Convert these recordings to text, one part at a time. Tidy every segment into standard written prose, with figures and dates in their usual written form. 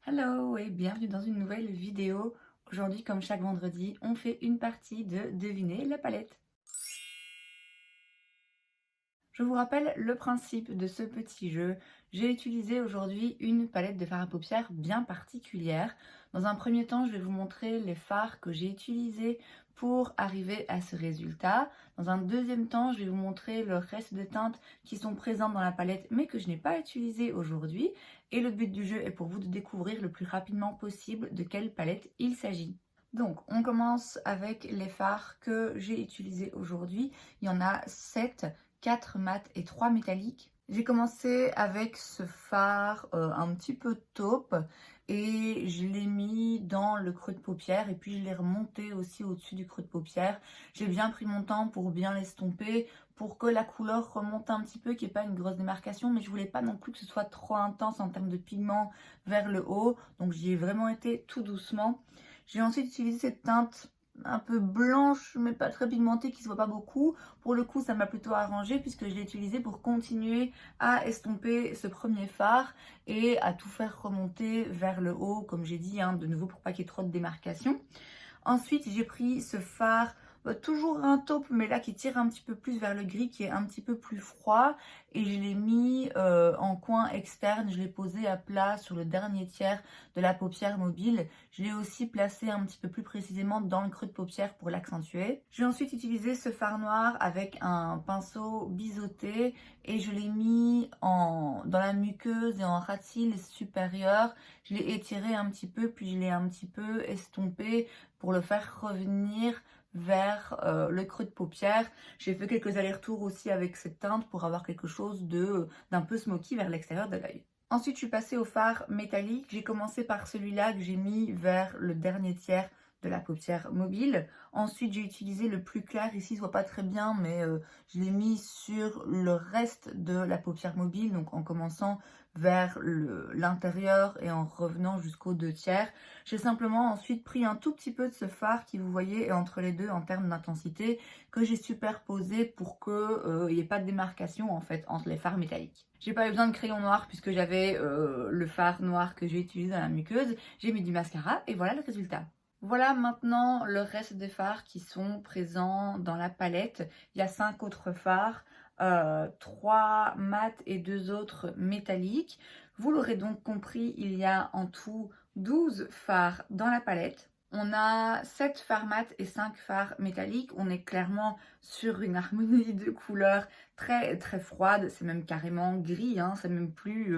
Hello et bienvenue dans une nouvelle vidéo. Aujourd'hui, comme chaque vendredi, on fait une partie de Deviner la palette. Je vous rappelle le principe de ce petit jeu. J'ai utilisé aujourd'hui une palette de fard à paupières bien particulière. Dans un premier temps, je vais vous montrer les fards que j'ai utilisés pour arriver à ce résultat. Dans un deuxième temps, je vais vous montrer le reste des teintes qui sont présentes dans la palette mais que je n'ai pas utilisées aujourd'hui. Et le but du jeu est pour vous de découvrir le plus rapidement possible de quelle palette il s'agit. Donc, on commence avec les fards que j'ai utilisés aujourd'hui. Il y en a 7. 4 mat et 3 métalliques. J'ai commencé avec ce fard un petit peu taupe et je l'ai mis dans le creux de paupière et puis je l'ai remonté aussi au-dessus du creux de paupière. J'ai bien pris mon temps pour bien l'estomper, pour que la couleur remonte un petit peu, qu'il n'y ait pas une grosse démarcation, mais je voulais pas non plus que ce soit trop intense en termes de pigment vers le haut, donc j'y ai vraiment été tout doucement. J'ai ensuite utilisé cette teinte un peu blanche mais pas très pigmentée qui se voit pas beaucoup. Pour le coup ça m'a plutôt arrangé puisque je l'ai utilisé pour continuer à estomper ce premier fard et à tout faire remonter vers le haut comme j'ai dit, de nouveau pour pas qu'il y ait trop de démarcation. Ensuite, j'ai pris ce fard, toujours un taupe, mais là qui tire un petit peu plus vers le gris, qui est un petit peu plus froid. Et je l'ai mis en coin externe, je l'ai posé à plat sur le dernier tiers de la paupière mobile. Je l'ai aussi placé un petit peu plus précisément dans le creux de paupière pour l'accentuer. J'ai ensuite utilisé ce fard noir avec un pinceau biseauté et je l'ai mis dans la muqueuse et en ras de cils supérieur. Je l'ai étiré un petit peu, puis je l'ai un petit peu estompé pour le faire revenir vers le creux de paupière. J'ai fait quelques allers-retours aussi avec cette teinte pour avoir quelque chose d'un peu smoky vers l'extérieur de l'œil. Ensuite, je suis passée au fard métallique. J'ai commencé par celui-là que j'ai mis vers le dernier tiers de la paupière mobile. Ensuite, j'ai utilisé le plus clair. Ici, il ne se voit pas très bien, mais je l'ai mis sur le reste de la paupière mobile, donc en commençant vers l'intérieur et en revenant jusqu'aux 2 tiers. J'ai simplement ensuite pris un tout petit peu de ce fard qui, vous voyez, est entre les deux en termes d'intensité, que j'ai superposé pour qu'il n'y ait pas de démarcation en fait entre les fards métalliques. J'ai pas eu besoin de crayon noir puisque j'avais le fard noir que j'ai utilisé dans la muqueuse. J'ai mis du mascara et voilà le résultat. Voilà maintenant le reste des fards qui sont présents dans la palette. Il y a 5 autres fards, 3 mat et 2 autres métalliques. Vous l'aurez donc compris, il y a en tout 12 fards dans la palette. On a 7 fards mat et 5 fards métalliques. On est clairement sur une harmonie de couleurs très très froide. C'est même carrément gris, c'est même plus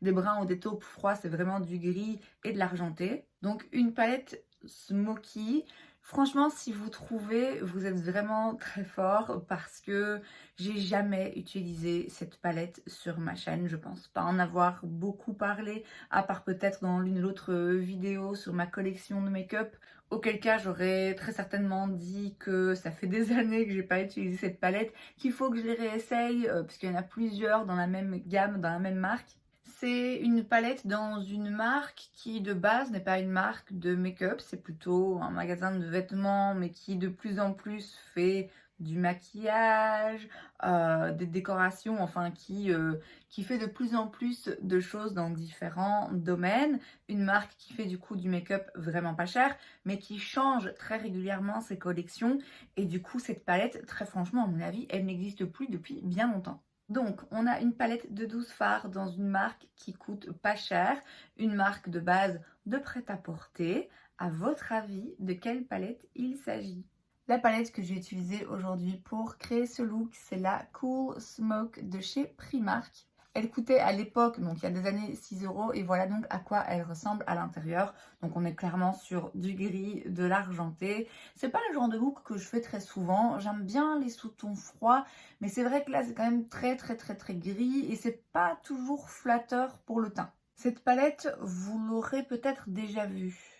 des bruns ou des taupes froids, c'est vraiment du gris et de l'argenté. Donc une palette smoky. Franchement, si vous trouvez, vous êtes vraiment très fort parce que j'ai jamais utilisé cette palette sur ma chaîne. Je pense pas en avoir beaucoup parlé, à part peut-être dans l'une ou l'autre vidéo sur ma collection de make-up. Auquel cas, j'aurais très certainement dit que ça fait des années que j'ai pas utilisé cette palette, qu'il faut que je les réessaye, parce qu'il y en a plusieurs dans la même gamme, dans la même marque. C'est une palette dans une marque qui de base n'est pas une marque de make-up, c'est plutôt un magasin de vêtements mais qui de plus en plus fait du maquillage, des décorations, enfin qui fait de plus en plus de choses dans différents domaines. Une marque qui fait du coup du make-up vraiment pas cher mais qui change très régulièrement ses collections et du coup cette palette, très franchement à mon avis, elle n'existe plus depuis bien longtemps. Donc, on a une palette de 12 fards dans une marque qui coûte pas cher, une marque de base de prêt-à-porter. À votre avis, de quelle palette il s'agit? La palette que j'ai utilisée aujourd'hui pour créer ce look, c'est la Cool Smoke de chez Primark. Elle coûtait à l'époque, donc il y a des années, 6 € et voilà donc à quoi elle ressemble à l'intérieur. Donc on est clairement sur du gris, de l'argenté. C'est pas le genre de look que je fais très souvent. J'aime bien les sous-tons froids, mais c'est vrai que là c'est quand même très très très très gris et c'est pas toujours flatteur pour le teint. Cette palette, vous l'aurez peut-être déjà vue.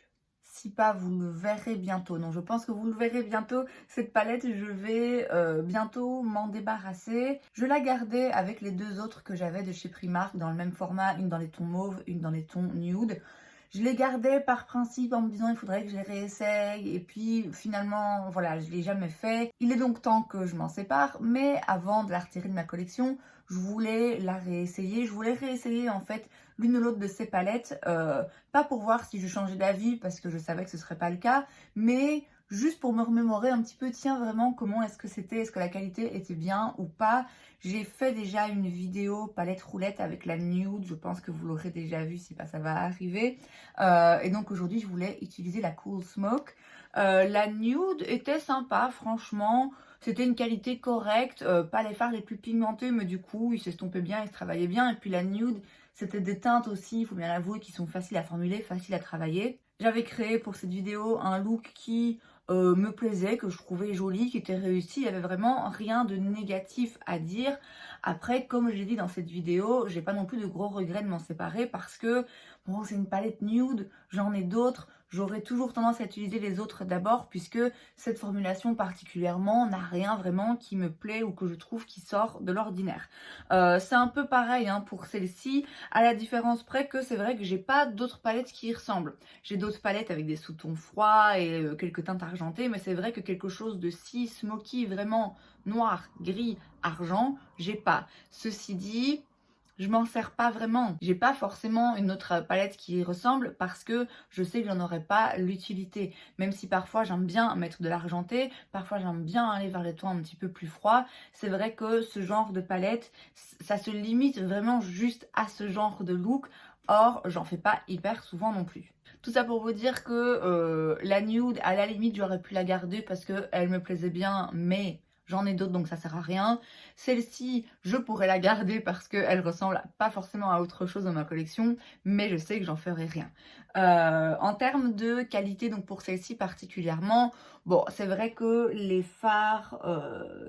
Si pas, vous le verrez bientôt. Donc je pense que vous le verrez bientôt. Cette palette, je vais bientôt m'en débarrasser. Je la gardais avec les 2 autres que j'avais de chez Primark dans le même format, une dans les tons mauve, une dans les tons nude. Je les gardais par principe en me disant il faudrait que je les réessaye et puis finalement voilà, je ne l'ai jamais fait. Il est donc temps que je m'en sépare, mais avant de la retirer de ma collection, je voulais la réessayer. Je voulais réessayer en fait l'une ou l'autre de ces palettes, pas pour voir si je changeais d'avis parce que je savais que ce serait pas le cas, mais juste pour me remémorer un petit peu, tiens vraiment comment est-ce que c'était, est-ce que la qualité était bien ou pas. J'ai fait déjà une vidéo palette roulette avec la nude, je pense que vous l'aurez déjà vu si pas ça va arriver. Et donc aujourd'hui je voulais utiliser la Cool Smoke. La nude était sympa franchement. C'était une qualité correcte, pas les fards les plus pigmentés, mais du coup, ils s'estompaient bien, ils se travaillaient bien. Et puis la nude, c'était des teintes aussi, il faut bien l'avouer, qui sont faciles à formuler, faciles à travailler. J'avais créé pour cette vidéo un look qui me plaisait, que je trouvais joli, qui était réussi. Il n'y avait vraiment rien de négatif à dire. Après, comme je l'ai dit dans cette vidéo, j'ai pas non plus de gros regrets de m'en séparer parce que, bon, c'est une palette nude, j'en ai d'autres. J'aurais toujours tendance à utiliser les autres d'abord puisque cette formulation particulièrement n'a rien vraiment qui me plaît ou que je trouve qui sort de l'ordinaire. C'est un peu pareil hein, pour celle-ci, à la différence près que c'est vrai que j'ai pas d'autres palettes qui y ressemblent. J'ai d'autres palettes avec des sous-tons froids et quelques teintes argentées, mais c'est vrai que quelque chose de si smoky, vraiment noir, gris, argent, j'ai pas. Ceci dit, je m'en sers pas vraiment. J'ai pas forcément une autre palette qui y ressemble parce que je sais que j'en aurais pas l'utilité. Même si parfois j'aime bien mettre de l'argenté, parfois j'aime bien aller vers les tons un petit peu plus froids. C'est vrai que ce genre de palette, ça se limite vraiment juste à ce genre de look. Or, j'en fais pas hyper souvent non plus. Tout ça pour vous dire que la nude, à la limite, j'aurais pu la garder parce qu'elle me plaisait bien, mais j'en ai d'autres donc ça sert à rien. Celle-ci, je pourrais la garder parce qu'elle ressemble pas forcément à autre chose dans ma collection, mais je sais que j'en ferai rien. En termes de qualité, donc pour celle-ci particulièrement, bon, c'est vrai que les fards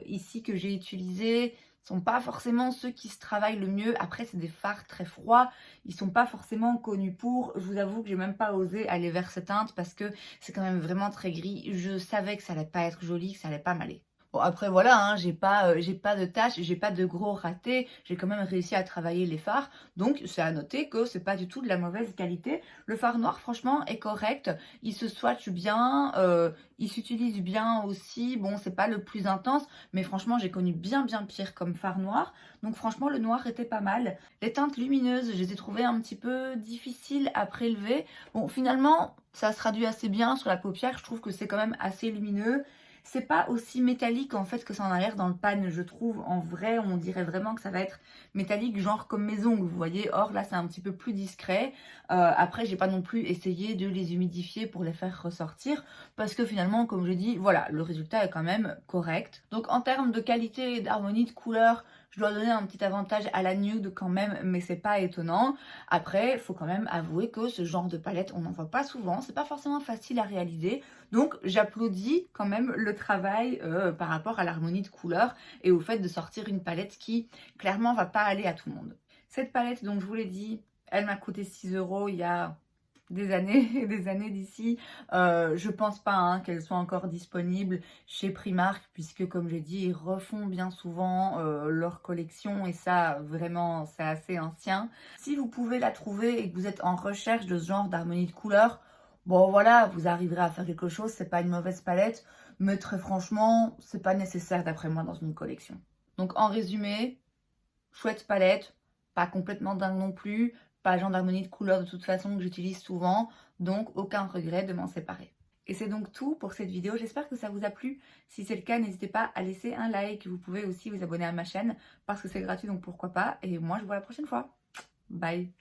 ici que j'ai utilisés sont pas forcément ceux qui se travaillent le mieux. Après, c'est des fards très froids, ils sont pas forcément connus pour. Je vous avoue que j'ai même pas osé aller vers cette teinte parce que c'est quand même vraiment très gris. Je savais que ça allait pas être joli, que ça allait pas m'aller. Bon après voilà, hein, j'ai pas de tâches, j'ai pas de gros ratés, j'ai quand même réussi à travailler les fards, donc c'est à noter que c'est pas du tout de la mauvaise qualité. Le fard noir franchement est correct, il se swatch bien, il s'utilise bien aussi, bon c'est pas le plus intense, mais franchement j'ai connu bien pire comme fard noir, donc franchement le noir était pas mal. Les teintes lumineuses, je les ai trouvées un petit peu difficiles à prélever, bon finalement ça se traduit assez bien sur la paupière, je trouve que c'est quand même assez lumineux. C'est pas aussi métallique en fait que ça en a l'air dans le pan, je trouve. En vrai, on dirait vraiment que ça va être métallique, genre comme mes ongles, vous voyez. Or là, c'est un petit peu plus discret. Après, j'ai pas non plus essayé de les humidifier pour les faire ressortir parce que finalement, comme je dis, voilà, le résultat est quand même correct. Donc en termes de qualité et d'harmonie de couleur, je dois donner un petit avantage à la nude quand même, mais c'est pas étonnant. Après, il faut quand même avouer que ce genre de palette, on n'en voit pas souvent. C'est pas forcément facile à réaliser. Donc, j'applaudis quand même le travail par rapport à l'harmonie de couleurs et au fait de sortir une palette qui, clairement, va pas aller à tout le monde. Cette palette, donc je vous l'ai dit, elle m'a coûté 6 € il y a des années et des années d'ici. Je pense pas hein, qu'elle soit encore disponible chez Primark puisque comme j'ai dit ils refont bien souvent leur collection et ça vraiment c'est assez ancien. Si vous pouvez la trouver et que vous êtes en recherche de ce genre d'harmonie de couleurs, bon voilà, vous arriverez à faire quelque chose, c'est pas une mauvaise palette, mais très franchement, c'est pas nécessaire d'après moi dans une collection. Donc en résumé, chouette palette, pas complètement dingue non plus, pas genre d'harmonie de couleurs de toute façon que j'utilise souvent, donc aucun regret de m'en séparer. Et c'est donc tout pour cette vidéo, j'espère que ça vous a plu. Si c'est le cas, n'hésitez pas à laisser un like, vous pouvez aussi vous abonner à ma chaîne parce que c'est gratuit donc pourquoi pas. Et moi je vous vois la prochaine fois. Bye.